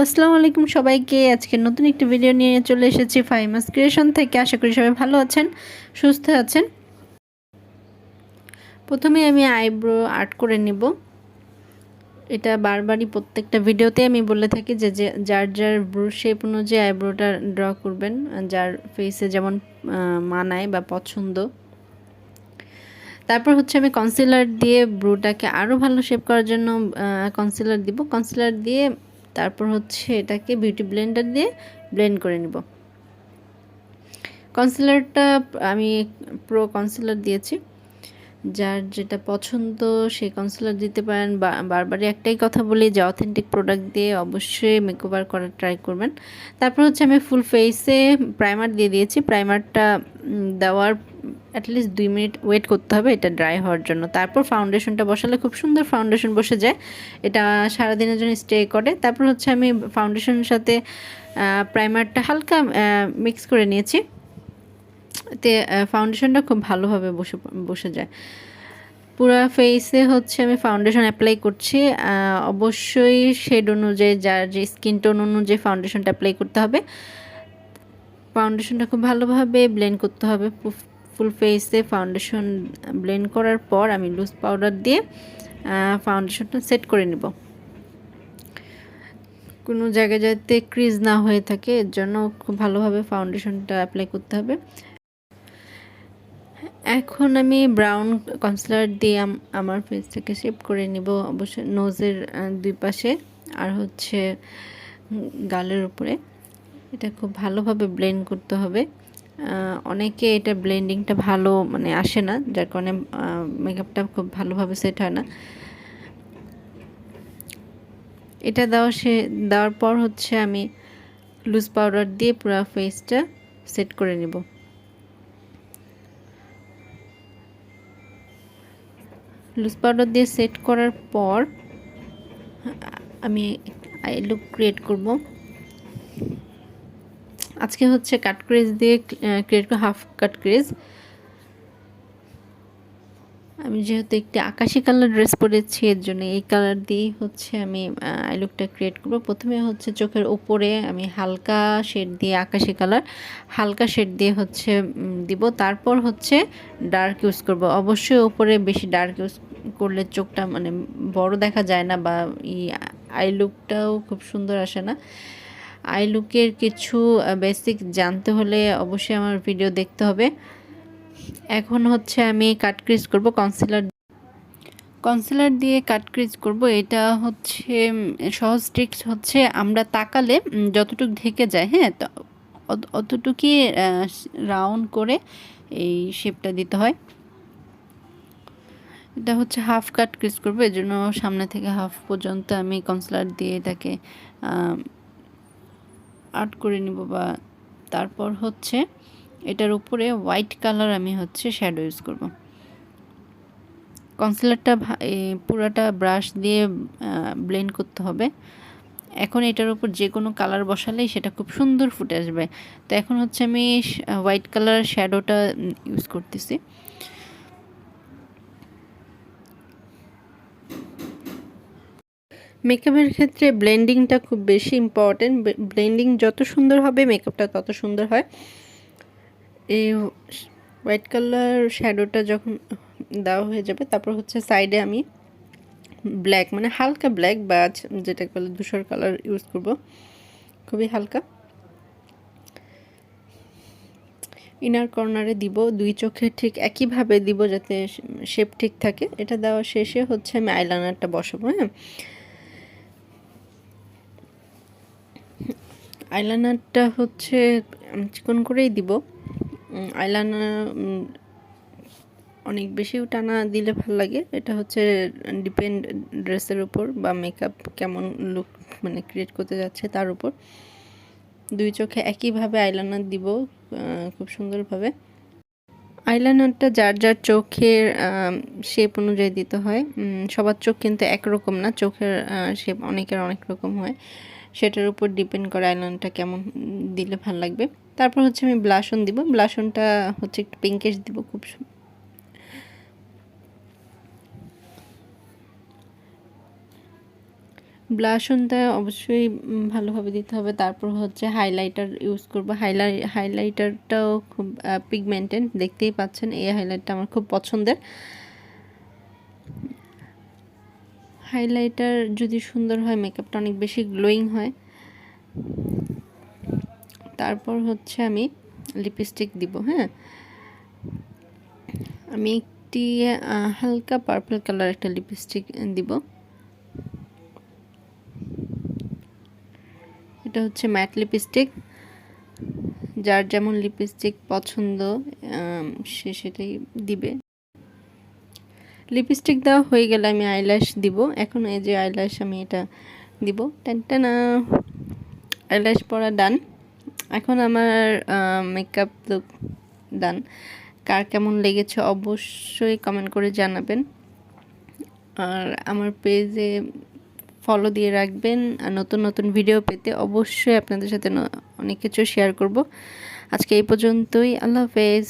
আসসালামু আলাইকুম সবাইকে। আজকে নতুন একটি ভিডিও নিয়ে চলে এসেছি ফাইমাস ক্রিয়েশন থেকে। আশা করি সবাই ভালো আছেন, সুস্থ আছেন। প্রথমে আমি আইব্রো আর্ট করে নিব। এটা বারবারই প্রত্যেকটা ভিডিওতে আমি বলে থাকি যে যার যার ব্রু শেপ অনুযায়ী আইব্রোটা ড্র করবেন, যার ফেসে যেমন মানায় বা পছন্দ। তারপর হচ্ছে আমি কনসিলার দিয়ে ব্রুটাকে আরও ভালো শেপ করার জন্য কনসিলার দিব। কনসিলার দিয়ে তারপর হচ্ছে এটাকে বিউটি ব্লেন্ডার দিয়ে ব্লেন্ড করে নিব। কনসিলারটা আমি প্রো কনসিলার দিয়েছি, যার যেটা পছন্দ সেই কনসিলার দিতে পারেন। বারবারই একটাই কথা বলি যে অথেন্টিক প্রোডাক্ট দিয়ে অবশ্যই মেকওভার করার ট্রাই করবেন। তারপর হচ্ছে আমি ফুল ফেসে প্রাইমার দিয়ে দিয়েছি। প্রাইমারটা দেওয়ার অ্যাটলিস্ট 2 মিনিট ওয়েট করতে হবে এটা ড্রাই হওয়ার জন্য। তারপর ফাউন্ডেশনটা বসালে খুব সুন্দর ফাউন্ডেশন বসে যায়, এটা সারাদিনের জন্য স্টে করে। তারপর হচ্ছে আমি ফাউন্ডেশনের সাথে প্রাইমারটা হালকা মিক্স করে নিয়েছি, এতে ফাউন্ডেশনটা খুব ভালোভাবে বসে যায়। পুরো ফেসে হচ্ছে আমি ফাউন্ডেশন অ্যাপ্লাই করছি। অবশ্যই শেড অনুযায়ী, যার যে স্কিন টোন অনুযায়ী ফাউন্ডেশনটা অ্যাপ্লাই করতে হবে। ফাউন্ডেশনটা খুব ভালোভাবে ব্লেন্ড করতে হবে। ফুল ফেসে ফাউন্ডেশন ব্লেন্ড করার পর আমি লুজ পাউডার দিয়ে ফাউন্ডেশনটা সেট করে নিব। কোনো জায়গায় যাতে ক্রিজ না হয়ে থাকে এর জন্য খুব ভালোভাবে ফাউন্ডেশনটা অ্যাপ্লাই করতে হবে। এখন আমি ব্রাউন কনসিলার দিয়ে আমার ফেসটাকে শেপ করে নিব, অবশ্যই নোজের দুই পাশে আর হচ্ছে গালের উপরে। এটা খুব ভালোভাবে ব্লেন্ড করতে হবে। অনেকে এটা ব্লেন্ডিংটা ভালো আসে না, যার কারণে মেকআপটা খুব ভালোভাবে সেট হয় না। এটা দেওয়ার পর হচ্ছে আমি লুজ পাউডার দিয়ে পুরো ফেসটা সেট করে নিব। লুজ পাউডার দিয়ে সেট করার পর আমি আই লুক ক্রিয়েট করব। আজকে হচ্ছে কাট ক্রেজ দিয়ে ক্রিয়েট করব, হাফ কাট ক্রেজ। আমি যেহেতু একটি আকাশি কালার ড্রেস পরেছি এর জন্য এই কালার দিয়ে হচ্ছে আমি আই লুকটা ক্রিয়েট করব। প্রথমে হচ্ছে চোখের উপরে আমি হালকা শেড দিয়ে আকাশি কালার হালকা শেড দিয়ে হচ্ছে দিব। তারপর হচ্ছে ডার্ক ইউজ করব। অবশ্যই উপরে বেশি ডার্ক ইউজ করলে চোখটা বড় দেখা যায় না, বা আই লুকটাও খুব সুন্দর আসে না। আই লুকের কিছু বেসিক জানতে হলে অবশ্যই আমার ভিডিও দেখতে হবে। এখন হচ্ছে আমি কাট ক্রিজ করব কনসিলার দিয়ে কাট ক্রিজ করব। এটা হচ্ছে সহজ ট্রিক্স হচ্ছে আমরা তাকালে যতটুকু ঢেকে যায়, হ্যাঁ, তো অতটুকুই রাউন্ড করে এই শেপটা দিতে হয়। এটা হচ্ছে হাফ কাট ক্রিজ করব, এর জন্য সামনে থেকে হাফ পর্যন্ত আমি কনসিলার দিয়ে এটাকে আর্ট করে নিব। বা তারপর হচ্ছে এটার উপরে হোয়াইট কালার আমি হচ্ছে শ্যাডো ইউজ করব। কনসিলারটা পুরাটা ব্রাশ দিয়ে ব্লেন্ড করতে হবে। এখন এটার উপর যে কোনো কালার বসালেই সেটা খুব সুন্দর ফুটে আসবে। তো এখন হচ্ছে আমি হোয়াইট কালার শ্যাডোটা ইউজ করতেছি। মেকআপের ক্ষেত্রে ব্লেন্ডিংটা খুব বেশি ইম্পর্টেন্ট। ব্লেন্ডিং যত সুন্দর হবে মেকআপটা তত সুন্দর হয়। এই হোয়াইট কালার শ্যাডোটা যখন দেওয়া হয়ে যাবে, তারপর হচ্ছে সাইডে আমি ব্ল্যাক হালকা ব্ল্যাক বা যেটাকে বলে ধূসর কালার ইউজ করব, খুবই হালকা। ইনার কর্নারে দিব, দুই চোখে ঠিক একইভাবে দিব যাতে শেপ ঠিক থাকে। এটা দেওয়া শেষে হচ্ছে আমি আইলাইনারটা বসাবো। হ্যাঁ, আইলাইনারটা হচ্ছে চিকন করেই দিব। আইলাইনার অনেক বেশিও টানা দিলে ভালো লাগে। এটা হচ্ছে ডিপেন্ড ড্রেসের উপর বা মেকআপ কেমন লুক ক্রিয়েট করতে যাচ্ছে তার উপর। দুই চোখে একইভাবে আইলাইনার দিব খুব সুন্দরভাবে। আইলাইনারটা যার যার চোখের শেপ অনুযায়ী দিতে হয়। সবার চোখ কিন্তু একরকম না, চোখের শেপ অনেকের অনেক রকম হয়, সেটার উপর ডিপেন্ড করে আইলাইনারটা কেমন দিলে ভালো লাগবে। তারপর হচ্ছে আমি ব্লাশন দিব। ব্লাশনটা হচ্ছে একটু পিঙ্কিশ দিব, খুব ব্লাশ অনটা অবশ্যই ভালোভাবে দিতে হবে। তারপর হচ্ছে হাইলাইটার ইউজ করব। হাইলাইটারটাও খুব পিগমেন্টেড, দেখতেই পাচ্ছেন। এই হাইলাইটটা আমার খুব পছন্দের। হাইলাইটার যদি সুন্দর হয়, মেকআপটা অনেক বেশি গ্লোয়িং হয়। তারপর হচ্ছে আমি লিপস্টিক দিব। হ্যাঁ, আমি একটি হালকা পার্পল কালার একটা লিপস্টিক দিব। এটা হচ্ছে ম্যাট লিপস্টিক। যার যেমন লিপস্টিক পছন্দ সে সেটাই দিবে। লিপস্টিক দেওয়া হয়ে গেলে আমি আইল্যাশ দিব। এখন এই যে আইল্যাশ আমি এটা দিব। টানটানা, আইল্যাশ পরা ডান। এখন আমার মেকআপ লুক ডান। কার কেমন লেগেছে অবশ্যই কমেন্ট করে জানাবেন। আর আমার পেজে ফলো দিয়ে রাখবেন। আর নতুন নতুন ভিডিও পেতে অবশ্যই আপনাদের সাথে অনেক কিছু শেয়ার করব। আজকে এই পর্যন্তই। আল্লাহ হাফেজ।